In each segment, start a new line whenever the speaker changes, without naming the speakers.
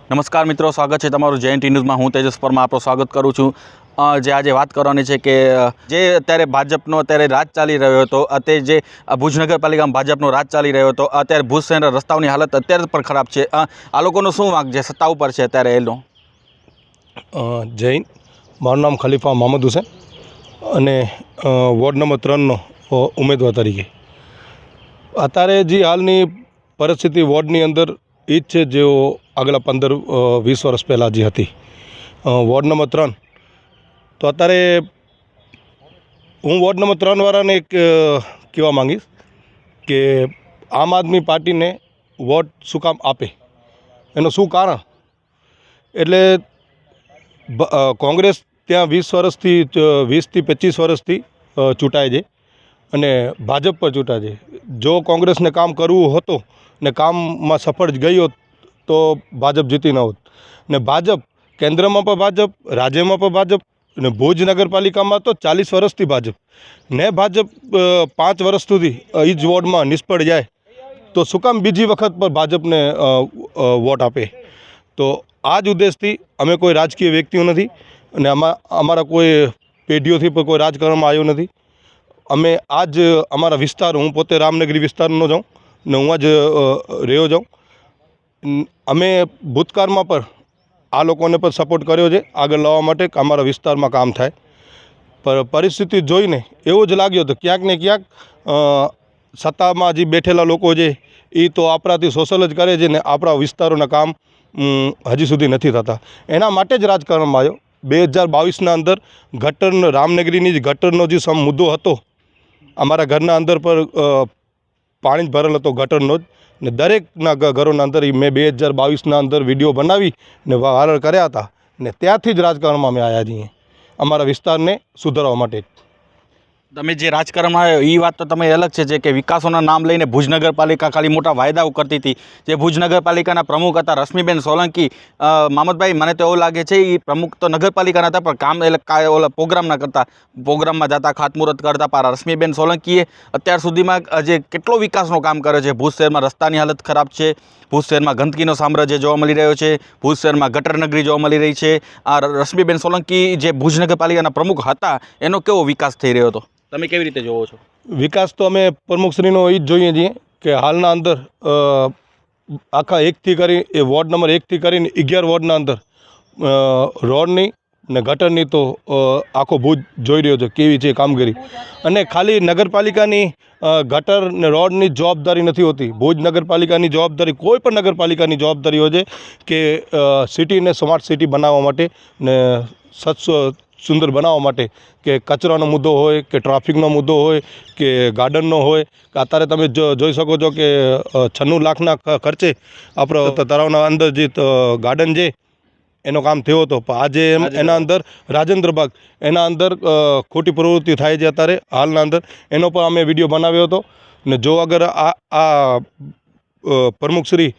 નમસ્કાર મિત્રો, સ્વાગત છે તમારું જયંત ન્યૂઝમાં। હું તેજસ પરમાર આપણું સ્વાગત કરું છું। જે આજે વાત કરવાની છે કે જે અત્યારે ભાજપનો અત્યારે રાજ ચાલી રહ્યો હતો, અત્યારે જે ભુજ નગરપાલિકામાં ભાજપનો રાજ ચાલી રહ્યો હતો, અત્યારે ભુજ શહેરના રસ્તાઓની હાલત અત્યારે પણ ખરાબ છે। આ લોકોનો શું વાંક છે સત્તા ઉપર છે અત્યારે એનો?
જૈન, મારું નામ ખલીફા મોહમ્મદ હુસૈન અને વોર્ડ નંબર 3નો ઉમેદવાર તરીકે અત્યારે જે હાલની પરિસ્થિતિ વોર્ડની અંદર એ જ છે જેઓ આગલા 15-20 વર્ષ પહેલાં જે હતી। વોર્ડ નંબર 3 તો અત્યારે હું વોર્ડ નંબર 3 વાળાને એક કહેવા માંગીશ કે આમ આદમી પાર્ટીને વોટ શું કામ આપે, એનું શું કારણ? એટલે કોંગ્રેસ ત્યાં 20 થી 25 વર્ષથી ચૂંટાય છે અને ભાજપ પર ચૂંટાય છે। જો કોંગ્રેસને કામ કરવું હતું ને કામમાં સફળ ગઈ હોત તો ભાજપ જીતી ન હોત। ને ભાજપ કેન્દ્રમાં પણ ભાજપ, રાજ્યમાં પણ ભાજપ ને ભુજ નગરપાલિકામાં તો 40 વર્ષથી ભાજપ ને ભાજપ 5 વર્ષ સુધી એ જ વોર્ડમાં નિષ્ફળ જાય તો શું કામ બીજી વખત પર ભાજપને વોટ આપે? તો આ જ ઉદ્દેશથી અમે કોઈ રાજકીય વ્યક્તિઓ નથી અને અમારા કોઈ પેઢીઓથી પણ કોઈ રાજકારણમાં આવ્યો નથી। અમે આજ અમારા વિસ્તાર, હું પોતે રામનગરી વિસ્તારનો જાઉં ને હું જ રહ્યો જાઉં। અમે ભૂતકાળમાં પણ આ લોકોને પણ સપોર્ટ કર્યો છે આગળ લાવવા માટે કે અમારા વિસ્તારમાં કામ થાય, પણ પરિસ્થિતિ જોઈને એવું જ લાગ્યું હતું ક્યાંક ને ક્યાંક સત્તામાં જે બેઠેલા લોકો છે એ તો આપણાથી સોશલ જ કરે છે ને આપણા વિસ્તારોના કામ હજી સુધી નથી થતા। એના માટે જ રાજકારણમાં આવ્યો। 2022ના અંદર ગટરનો, રામનગરીની જ ગટરનો જે મુદ્દો હતો, અમારા ઘરના અંદર પર પાણી જ ભરેલ હતો ગટરનો જ ને દરેકના ઘરોના અંદર મેં 2022ના અંદર વિડીયો બનાવી ને વાયરલ કર્યા હતા ને ત્યાંથી જ રાજકારણમાં અમે આવ્યા છીએ અમારા વિસ્તારને સુધારવા માટે।
તમે જે રાજકારણમાં આવ્યો એ વાત તો તમે અલગ છે કે વિકાસોના નામ લઈને ભુજ નગરપાલિકા ખાલી મોટા વાયદાઓ કરતી હતી। જે ભુજ નગરપાલિકાના પ્રમુખ હતા રશ્મિબેન સોલંકી, મામદભાઈ, મને તો એવું લાગે છે એ પ્રમુખ તો નગરપાલિકાના હતા પણ કામ એટલે ઓલા પ્રોગ્રામ ના કરતા, પ્રોગ્રામમાં જતા ખાતમુહૂર્ત કરતા। પણ રશ્મિબેન સોલંકીએ અત્યાર સુધીમાં જે કેટલો વિકાસનો કામ કરે છે। ભુજ શહેરમાં રસ્તાની હાલત ખરાબ છે, ભુજ શહેરમાં ગંદકીનો સામ્રાજ્ય જોવા મળી રહ્યો છે, ભુજ શહેરમાં ગટર નગરી જોવા મળી રહી છે। આ રશ્મિબેન સોલંકી જે ભુજ નગરપાલિકાના પ્રમુખ હતા એનો કેવો વિકાસ થઈ રહ્યો હતો, તમે કેવી રીતે જોવો છો?
વિકાસ તો અમે પ્રમુખશ્રીનો એ જ જોઈએ છીએ કે હાલના અંદર આખા 1થી કરી એ વોર્ડ નંબર 1થી કરીને 11 વોર્ડના અંદર રોડની ને ગટરની તો આખો ભુજ જોઈ રહ્યો છે કેવી છે કામગીરી। અને ખાલી નગરપાલિકાની ગટર ને રોડની જવાબદારી નથી હોતી, ભુજ નગરપાલિકાની જવાબદારી, કોઈ પણ નગરપાલિકાની જવાબદારી હોય છે કે સિટીને સ્માર્ટ સિટી બનાવવા માટે ને સ્વચ્છ સુંદર બનાવવા માટે, કે કચરાનો મુદ્દો હોય કે ટ્રાફિકનો મુદ્દો હોય કે ગાર્ડનનો હોય કે અત્યારે તમે જોઈ શકો છો કે 96 લાખના ખર્ચે આપણો તળાવના અંદર જે ગાર્ડન છે એનો કામ થયો હતો, પણ આજે એના અંદર રાજેન્દ્રબાગ એના અંદર ખોટી પ્રવૃત્તિ થાય છે અત્યારે હાલના અંદર, એનો પણ અમે વિડીયો બનાવ્યો હતો। ને જો અગર આ પ્રમુખશ્રી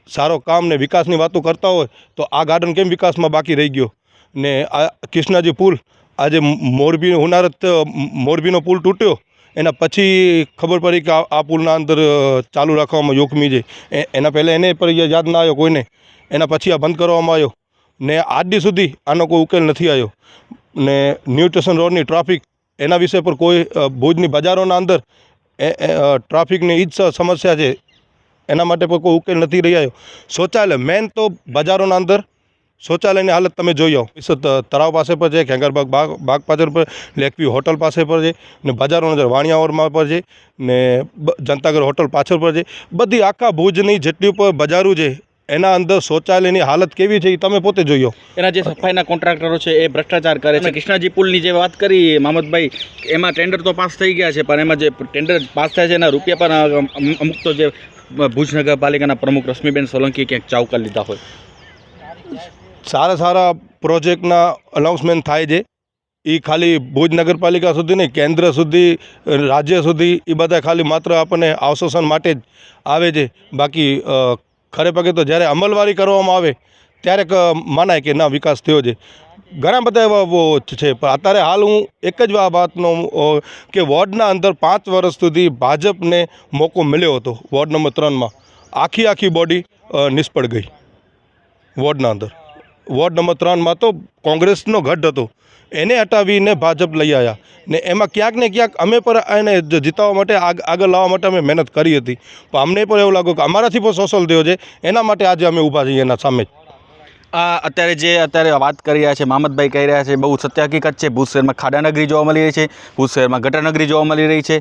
સારો કામ ને વિકાસની વાતો કરતા હોય તો આ ગાર્ડન કેમ વિકાસમાં બાકી રહી ગયો? ને આ કૃષ્ણાજી પુલ, આજે મોરબીનો પુલ તૂટ્યો એના પછી ખબર પડી કે આ પુલના અંદર ચાલુ રાખવામાં જોખમી છે, એના પહેલાં એને પર યાદ ના આવ્યો કોઈને, એના પછી આ બંધ કરવામાં આવ્યો ને આજ દી સુધી આનો કોઈ ઉકેલ નથી આવ્યો। ને ન્યૂ સ્ટેશન રોડની ટ્રાફિક, એના વિશે પર કોઈ ભુજની બજારોના અંદર ટ્રાફિકની એ જ સમસ્યા છે, એના માટે પણ કોઈ ઉકેલ નથી રહી આવ્યો। શૌચાલય, મેન તો બજારોના અંદર શૌચાલયની હાલત તમે જોઈ આવો, તળાવ પાસે પર છે, ખેંગારબાગ બાગ પાછળ પર, લેકવી હોટલ પાસે પર છે ને બજારોના અંદર વાણિયાવરમાં પર છે ને જનતાગર હોટલ પાછળ પર છે। બધી આખા ભુજની જેટલી પર બજારો છે એના અંદર શૌચાલયની હાલત કેવી છે એ તમે પોતે જોઈ આવો।
એના જે સફાઈના કોન્ટ્રાક્ટરો છે એ ભ્રષ્ટાચાર કરે છે। કૃષ્ણાજી પુલની જે વાત કરી મામદભાઈ, એમાં ટેન્ડર તો પાસ થઈ ગયા છે પણ એમાં જે ટેન્ડર પાસ થાય છે એના રૂપિયા પણ અમુક તો જે ભુજ નગરપાલિકાના પ્રમુખ રશ્મિબેન સોલંકી ક્યાંક ચાવ કરી લીધા હોય।
સારા પ્રોજેક્ટના અનાઉન્સમેન્ટ થાય છે એ ખાલી ભુજ નગરપાલિકા સુધી નહીં, કેન્દ્ર સુધી, રાજ્ય સુધી, એ બધા ખાલી માત્ર આપણને આશ્વાસન માટે જ આવે છે। બાકી ખરે પગે તો જ્યારે અમલવારી કરવામાં આવે ત્યારે માનાય કે ના વિકાસ થયો છે। ઘણા બધા એવા છે, પણ અત્યારે હાલ હું એક જ વાતનો કે વોર્ડના અંદર 5 વર્ષ સુધી ભાજપને મોકો મળ્યો હતો, વોર્ડ નંબર 3માં આખી બોડી નિષ્ફળ ગઈ। વોર્ડના અંદર. વોર્ડ નંબર 3માં તો કોંગ્રેસનો ગઢ હતો, એને હટાવીને ભાજપ લઈ આવ્યા ને એમાં ક્યાંક ને ક્યાંક અમે પણ એને જીતાવવા માટે આગળ લાવવા માટે અમે મહેનત કરી હતી, પણ અમને પણ એવું લાગ્યું કે અમારાથી પણ શોષણ થયો છે, એના માટે આજે અમે ઊભા છીએ એના સામે.
અત્યારે વાત કરી રહ્યા છે, મામદભાઈ કહી રહ્યા છે, બહુ સત્ય હકીકત છે. ભુજ શહેરમાં ખાડાનગરી જોવા મળી રહી છે, ભુજ શહેરમાં ગટરનગરી જોવા મળી રહી છે,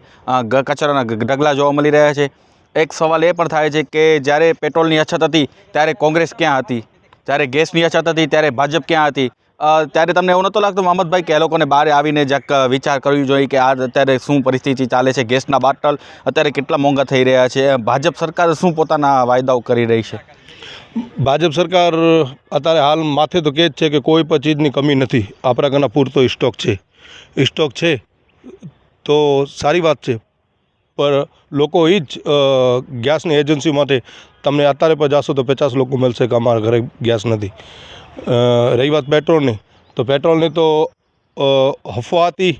કચરાના ઢગલા જોવા મળી રહ્યા છે. એક સવાલ એ પણ થાય છે કે જ્યારે પેટ્રોલની અછત હતી ત્યારે કોંગ્રેસ ક્યાં હતી, જ્યારે ગેસની અછત હતી ત્યારે ભાજપ ક્યાં હતી? ત્યારે તમને એવું નહોતું લાગતું મામદભાઈ કે એ લોકોને બહાર આવીને જ્યાંક વિચાર કરવી જોઈએ કે આ અત્યારે શું પરિસ્થિતિ ચાલે છે, ગેસના બાટલ અત્યારે કેટલા મોંઘા થઈ રહ્યા છે, ભાજપ સરકાર શું પોતાના વાયદાઓ કરી રહી છે?
ભાજપ સરકાર અત્યારે હાલ માથે તો કહે જ છે કે કોઈ પણ ચીજની કમી નથી, આપણા ઘરના પૂરતો સ્ટોક છે તો સારી વાત છે. પર લોકો એ જ ગેસની એજન્સી માટે તમને અત્યારે પણ જાશો તો 50 લોકો મળશે કે અમારા ઘરે ગેસ નથી. રહી વાત પેટ્રોલની, તો પેટ્રોલની તો અફવા હતી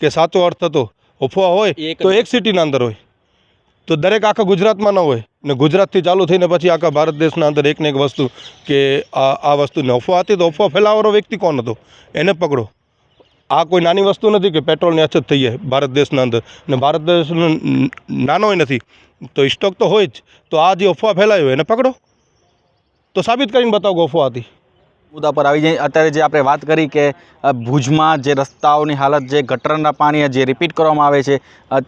કે સાચો અર્થ હતો. અફવા હોય તો એક સિટીના અંદર હોય, તો દરેક આખા ગુજરાતમાં ન હોય ને ગુજરાતથી ચાલુ થઈને પછી આખા ભારત દેશના અંદર એક ને એક વસ્તુ કે આ વસ્તુને અફવા હતી, તો અફવા ફેલાવવાનો વ્યક્તિ કોણ હતો એને પકડો. આ કોઈ નાની વસ્તુ નથી કે પેટ્રોલની અછત થઈ જાય ભારત દેશના અંદર, ને ભારત દેશ નાનોય નથી તો સ્ટોક તો હોય જ. તો આ જે અફવા ફેલાયો એને પકડો, તો સાબિત કરીને બતાવો કે અફવા હતી.
મુદ્દા પર આવી જાય. અત્યારે જે આપણે વાત કરી કે ભુજમાં જે રસ્તાઓની હાલત, જે ગટરના પાણી જે રિપીટ કરવામાં આવે છે,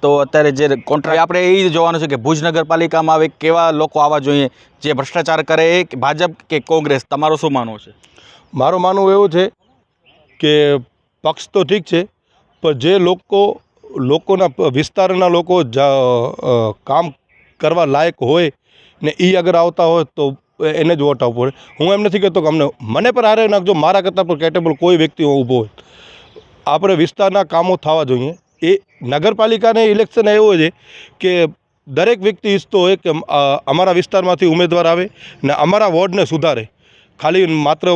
તો અત્યારે જે કોન્ટ્રાક્ટ આપણે એ જોવાનું છે કે ભુજ નગરપાલિકામાં હવે કેવા લોકો આવવા જોઈએ જે ભ્રષ્ટાચાર કરે, એ ભાજપ કે કોંગ્રેસ? તમારું શું માનવું છે?
મારું માનવું એવું છે કે પક્ષ તો ઠીક છે, પણ જે લોકોના વિસ્તારના લોકો કામ કરવા લાયક હોય ને એ અગર આવતા હોય તો એને જ વોટ આપવો પડે. હું એમ નથી કહેતો કે મને પર હારે નાખજો, મારા કરતાં પણ કેટેબલ કોઈ વ્યક્તિ ઊભો હોય. આપણે વિસ્તારના કામો થવા જોઈએ. એ નગરપાલિકાને ઇલેક્શન એવું છે કે દરેક વ્યક્તિ ઈચ્છતો હોય કે અમારા વિસ્તારમાંથી ઉમેદવાર આવે ને અમારા વોર્ડને સુધારે. ખાલી માત્ર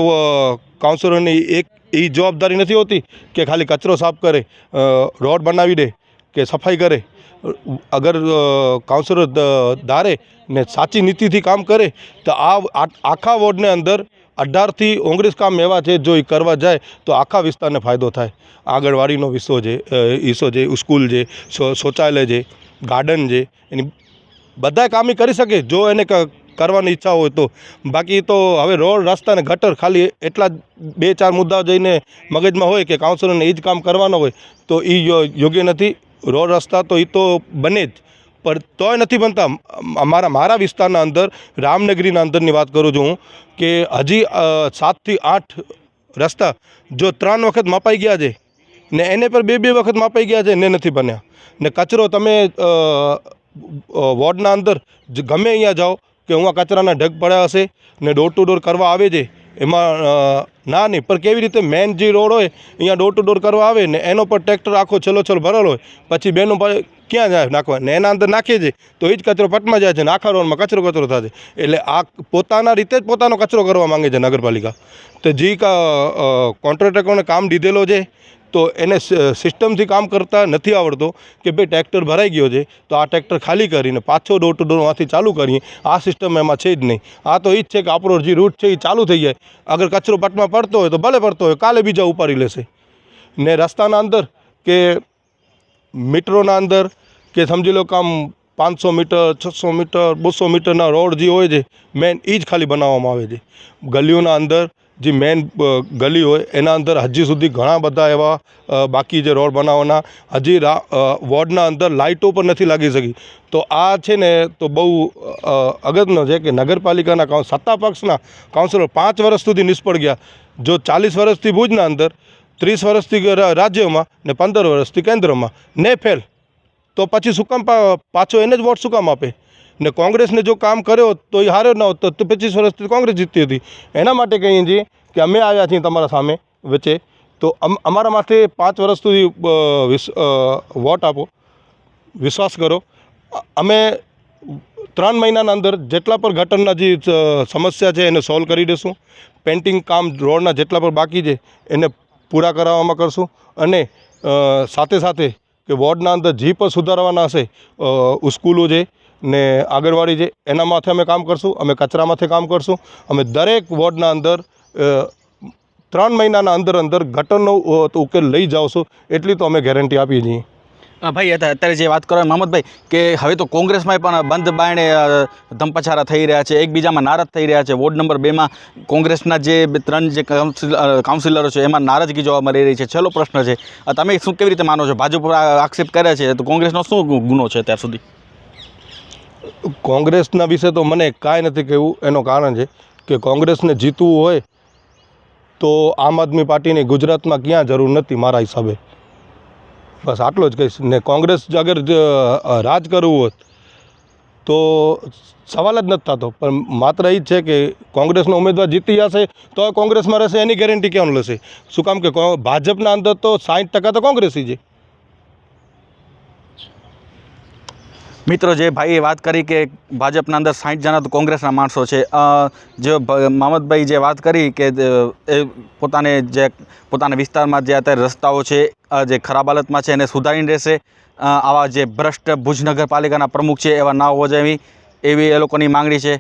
કાઉન્સિલરની એક એ જવાબદારી નથી હોતી કે ખાલી કચરો સાફ કરે, રોડ બનાવી દે કે સફાઈ કરે. અગર કાઉન્સિલર ધારે ને સાચી નીતિથી કામ કરે તો આખા વોર્ડને અંદર 18 થી 19 કામ એવા છે જો એ કરવા જાય તો આખા વિસ્તારને ફાયદો થાય. આંગણવાડીનો હિસ્સો છે, સ્કૂલ છે, શૌચાલય છે, ગાર્ડન છે, એની બધા કામ એ કરી શકે જો એને કરવાની ઈચ્છા હોય તો. બાકી તો હવે રોડ, રસ્તા ને ગટર ખાલી એટલા જ 2-4 મુદ્દાઓ જઈને મગજમાં હોય કે કાઉન્સિલરને એ જ કામ કરવાનો હોય તો એ યોગ્ય નથી. રોડ રસ્તા તો એ તો બને જ, પણ તોય નથી બનતા. મારા વિસ્તારના અંદર રામનગરીના અંદરની વાત કરું છું હું કે હજી 7 થી 8 રસ્તા જો 3 વખત મપાઈ ગયા છે ને એને પર 2 વખત મપાઈ ગયા છે ને નથી બન્યા. ને કચરો તમે વોર્ડના અંદર ગમે અહીંયા જાઓ કે હું આ કચરાના ઢગ પડ્યા હશે ને ડોર ટુ ડોર કરવા આવે છે, એમાં ના નહીં, પણ કેવી રીતે મેન જે રોડ હોય અહીંયા ડોર ટુ ડોર કરવા આવે ને એનો પર ટ્રેક્ટર આખો છેલ્લો ભરેલો હોય, પછી બેનો ક્યાં જાય નાખવા ને એના અંદર નાખે છે તો એ જ કચરો પટમાં જાય છે ને આખા રોડમાં કચરો થાય છે. એટલે આ પોતાના રીતે જ પોતાનો કચરો કરવા માંગે છે નગરપાલિકા. તો જે કોન્ટ્રાક્ટરોને કામ દીધેલો છે તો એને સિસ્ટમથી કામ કરતા નથી આવડતો કે ભાઈ ટ્રેક્ટર ભરાઈ ગયો છે તો આ ટ્રેક્ટર ખાલી કરીને પાછો ડોર ટુ ડોરમાંથી ચાલુ કરીએ. આ સિસ્ટમ એમાં છે જ નહીં. આ તો એ જ છે કે આપણો જે રૂટ છે એ ચાલુ થઈ જાય. અગર કચરો પટમાં પડતો હોય તો ભલે પડતો હોય, કાલે બીજા ઉપાડી લેશે. ને રસ્તાના અંદર કે મીટરોના અંદર કે સમજી લો કામ 500 મીટર, 600 મીટર, 200 મીટરના રોડ જે હોય છે મેન એ જ ખાલી બનાવવામાં આવે છે. ગલીઓના અંદર જે મેન ગલી હોય એના અંદર હજી સુધી ઘણા બધા એવા બાકી જે રોડ બનાવવાના, હજી વોર્ડના અંદર લાઇટો પણ નથી લાગી શકી. તો આ છે ને તો બહુ અગત્યનો છે કે નગરપાલિકાના સત્તા પક્ષના કાઉન્સિલર 5 વર્ષ સુધી નિષ્ફળ ગયા. જો 40 વર્ષથી ભુજના અંદર, 30 વર્ષથી રાજ્યમાં ને 15 વર્ષથી કેન્દ્રમાં ને ફેલ, તો પછી શું કામ પાછો એને જ વોટ શું કામ આપે? ને કોંગ્રેસને જો કામ કર્યો તો એ હાર્યો ન હોત તો 25 વર્ષથી કોંગ્રેસ જીતતી હતી. એના માટે કહીએ છીએ કે અમે આવ્યા છીએ તમારા સામે વચ્ચે, તો અમારા માથે 5 વર્ષ સુધી વોટ આપો, વિશ્વાસ કરો. અમે 3 મહિનાના અંદર જેટલા પણ ગટરના જે સમસ્યા છે એને સોલ્વ કરી દઈશું. પેન્ટિંગ કામ રોડના જેટલા પણ બાકી છે એને પૂરા કરાવવામાં કરશું. અને સાથે સાથે કે વોર્ડના અંદર જે પણ સુધારવાના હશે, સ્કૂલો છે, ને આંગણવાડી છે એના માથે અમે કામ કરશું, અમે કચરા માથે કામ કરશું, અમે દરેક વોર્ડના અંદર 3 મહિનાના અંદર ગટરનો ઉકેલ લઈ જાવશું, એટલી તો અમે ગેરંટી આપીએ છીએ.
ભાઈ અત્યારે જે વાત કરો મામદભાઈ કે હવે તો કોંગ્રેસમાં પણ બંધ બાયણે ધમપછારા થઈ રહ્યા છે, એકબીજામાં નારાજ થઈ રહ્યા છે. વોર્ડ નંબર 2માં કોંગ્રેસના જે 3 જે કાઉન્સિલરો છે એમાં નારાજગી જોવા મળી રહી છે. છેલ્લો પ્રશ્ન છે, તમે શું કેવી રીતે માનો છો? ભાજપ પર આક્ષેપ કરે છે તો કોંગ્રેસનો શું ગુનો છે અત્યાર સુધી?
કોંગ્રેસના વિશે તો મને કાંઈ નથી કહેવું. એનું કારણ છે કે કોંગ્રેસને જીતવું હોય તો આમ આદમી પાર્ટીની ગુજરાતમાં ક્યાં જરૂર નથી મારા હિસાબે. બસ આટલો જ કહીશ. ને કોંગ્રેસ અગર રાજ કરવું હોત તો સવાલ જ નથી થતો. પણ માત્ર એ જ છે કે કોંગ્રેસનો ઉમેદવાર જીતી જશે તો કોંગ્રેસમાં રહેશે, એની ગેરંટી કેમ લેશે? શું કામ કે ભાજપના અંદર તો 60% તો કોંગ્રેસી છે.
મિત્રો, જે ભાઈએ વાત કરી કે ભાજપના અંદર 60 જણા તો કોંગ્રેસના માણસો છે, જે મામદભાઈ જે વાત કરી કે એ પોતાના વિસ્તારમાં જે અત્યારે રસ્તાઓ છે જે ખરાબ હાલતમાં છે એને સુધારીને રહેશે. આવા જે ભ્રષ્ટ ભુજ નગરપાલિકાના પ્રમુખ છે એવા ના હોવા જોઈએ એવી એ લોકોની માંગણી છે.